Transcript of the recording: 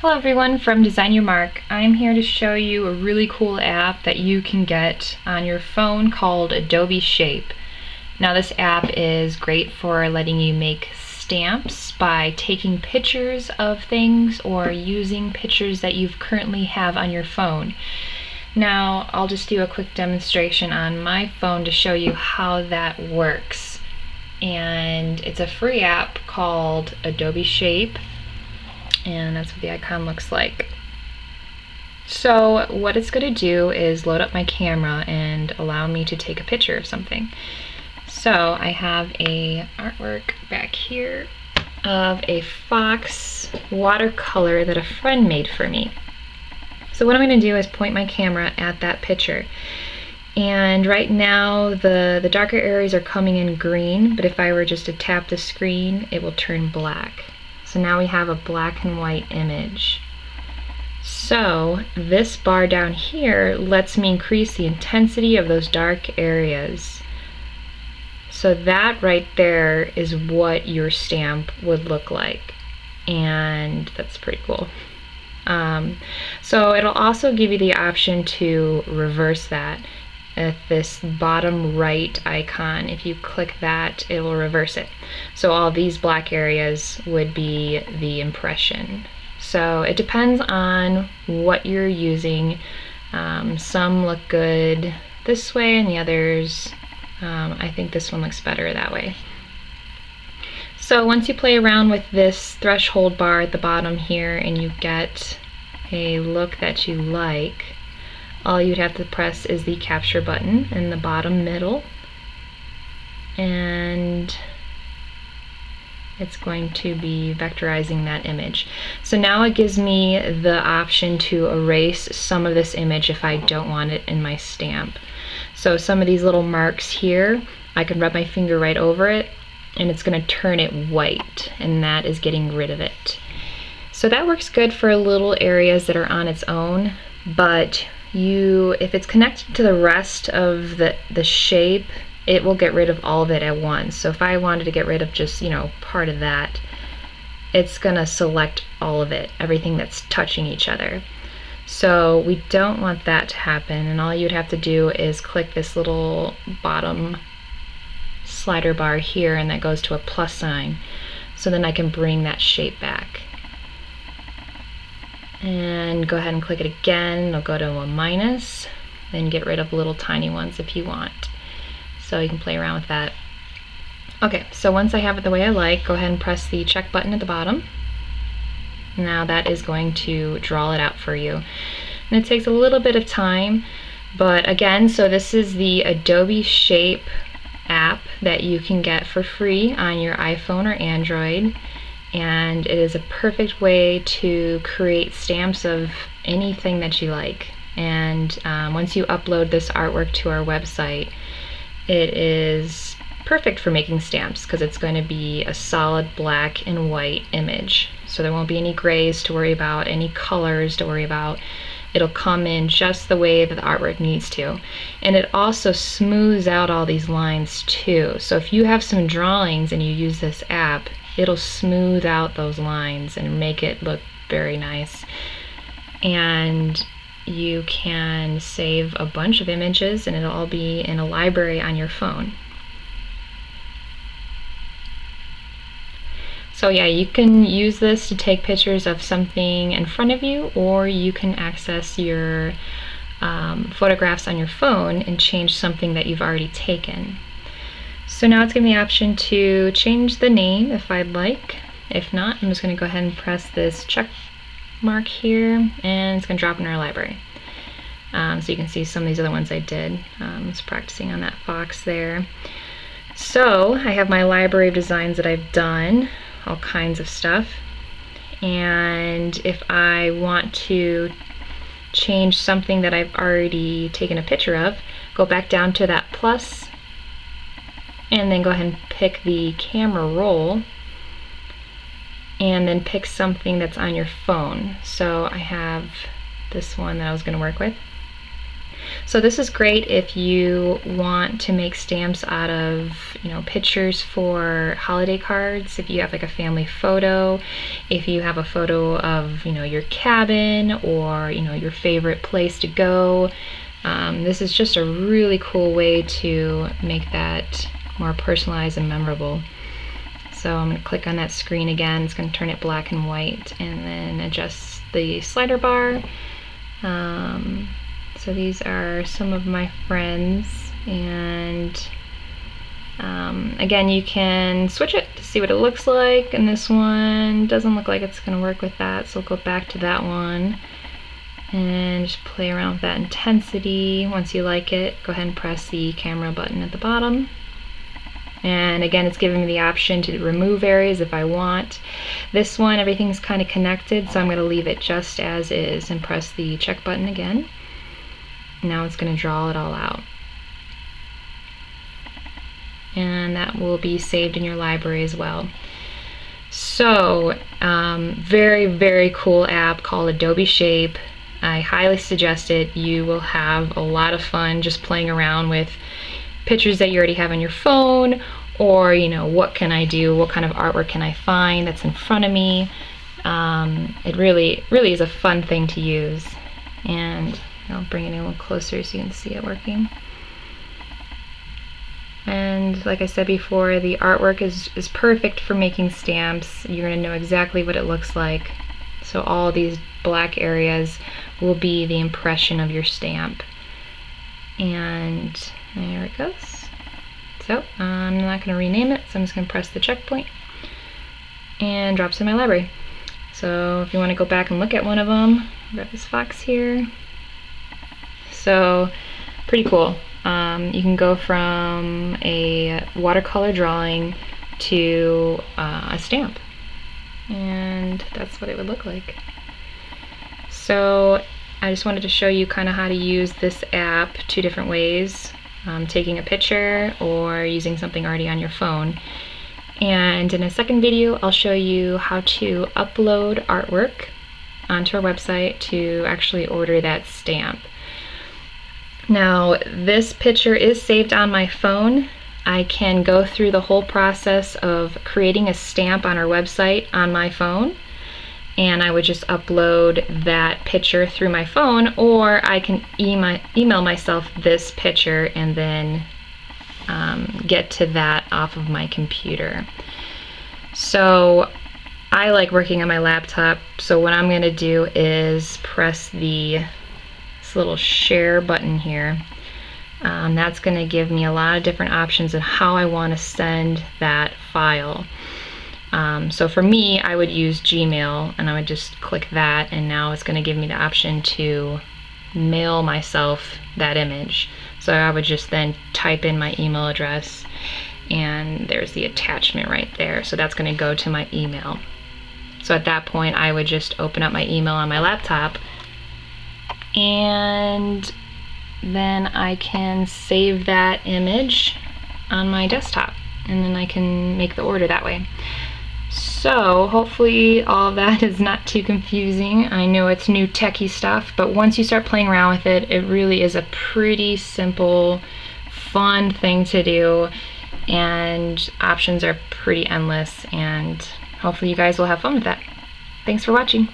Hello everyone from Design Your Mark. I'm here to show you a really cool app that you can get on your phone called Adobe Shape. Now this app is great for letting you make stamps by taking pictures of things or using pictures that you currently have on your phone. Now I'll just do a quick demonstration on my phone to show you how that works. And it's a free app called Adobe Shape. And that's what the icon looks like. So what it's going to do is load up my camera and allow me to take a picture of something. So I have a artwork back here of a fox watercolor that a friend made for me. So what I'm going to do is point my camera at that picture. And right now the darker areas are coming in green, but if I were just to tap the screen, it will turn black. So now we have a black and white image. So this bar down here lets me increase the intensity of those dark areas. So that right there is what your stamp would look like. And that's pretty cool. So it'll also give you the option to reverse that. At this bottom right icon, if you click that, it will reverse it. So all these black areas would be the impression. So it depends on what you're using. Some look good this way and the others, I think this one looks better that way. So once you play around with this threshold bar at the bottom here and you get a look that you like, all you'd have to press is the capture button in the bottom middle, and it's going to be vectorizing that image. So now it gives me the option to erase some of this image if I don't want it in my stamp. So some of these little marks here, I can rub my finger right over it and it's going to turn it white, and that is getting rid of it. So that works good for little areas that are on its own, but if it's connected to the rest of the shape, it will get rid of all of it at once. So if I wanted to get rid of just, part of that, it's gonna select all of it, everything that's touching each other. So we don't want that to happen, and all you'd have to do is click this little bottom slider bar here, and that goes to a plus sign. So then I can bring that shape back. And go ahead and click it again. It'll go to a minus, then get rid of little tiny ones if you want. So you can play around with that. Okay, so once I have it the way I like, go ahead and press the check button at the bottom. Now that is going to draw it out for you. And it takes a little bit of time, but again, so this is the Adobe Shape app that you can get for free on your iPhone or Android. And it is a perfect way to create stamps of anything that you like. And once you upload this artwork to our website, it is perfect for making stamps because it's going to be a solid black and white image. So there won't be any grays to worry about, any colors to worry about. It'll come in just the way that the artwork needs to. And it also smooths out all these lines too. So if you have some drawings and you use this app, it'll smooth out those lines and make it look very nice. And you can save a bunch of images and it'll all be in a library on your phone. So yeah, you can use this to take pictures of something in front of you, or you can access your photographs on your phone and change something that you've already taken. So now it's giving me the option to change the name if I'd like. If not, I'm just going to go ahead and press this check mark here, and it's going to drop in our library. So you can see some of these other ones I did. I was practicing on that fox there. So I have my library of designs that I've done, all kinds of stuff. And if I want to change something that I've already taken a picture of, go back down to that plus, and then go ahead and pick the camera roll, and then pick something that's on your phone. So I have this one that I was going to work with. So this is great if you want to make stamps out of, pictures for holiday cards, if you have like a family photo, if you have a photo of, your cabin or, your favorite place to go. This is just a really cool way to make that more personalized and memorable. So I'm going to click on that screen again. It's going to turn it black and white, and then adjust the slider bar. So these are some of my friends, and again, you can switch it to see what it looks like, and this one doesn't look like it's going to work with that, so we'll go back to that one and just play around with that intensity. Once you like it, go ahead and press the camera button at the bottom. And again, it's giving me the option to remove areas if I want. This one, everything's kind of connected, so I'm going to leave it just as is and press the check button again. Now it's going to draw it all out. And that will be saved in your library as well. So, very, very cool app called Adobe Shape. I highly suggest it. You will have a lot of fun just playing around with pictures that you already have on your phone, or what can I do, what kind of artwork can I find that's in front of me. It really is a fun thing to use, and I'll bring it in a little closer so you can see it working. And like I said before, the artwork is perfect for making stamps. You're going to know exactly what it looks like, so all these black areas will be the impression of your stamp. And there it goes. So I'm not going to rename it, so I'm just going to press the checkpoint and drops in my library. So if you want to go back and look at one of them, I've got this fox here. So pretty cool. You can go from a watercolor drawing to a stamp, and that's what it would look like. So I just wanted to show you kind of how to use this app two different ways, taking a picture or using something already on your phone. And in a second video, I'll show you how to upload artwork onto our website to actually order that stamp. Now, this picture is saved on my phone. I can go through the whole process of creating a stamp on our website on my phone, and I would just upload that picture through my phone, or I can email myself this picture and then get to that off of my computer. So I like working on my laptop, so what I'm going to do is press this little share button here. That's going to give me a lot of different options on how I want to send that file. So for me, I would use Gmail, and I would just click that, and now it's going to give me the option to mail myself that image. So I would just then type in my email address, and there's the attachment right there. So that's going to go to my email. So at that point, I would just open up my email on my laptop, and then I can save that image on my desktop, and then I can make the order that way. So hopefully all of that is not too confusing. I know it's new techie stuff, but once you start playing around with it, it really is a pretty simple, fun thing to do, and options are pretty endless, and hopefully you guys will have fun with that. Thanks for watching.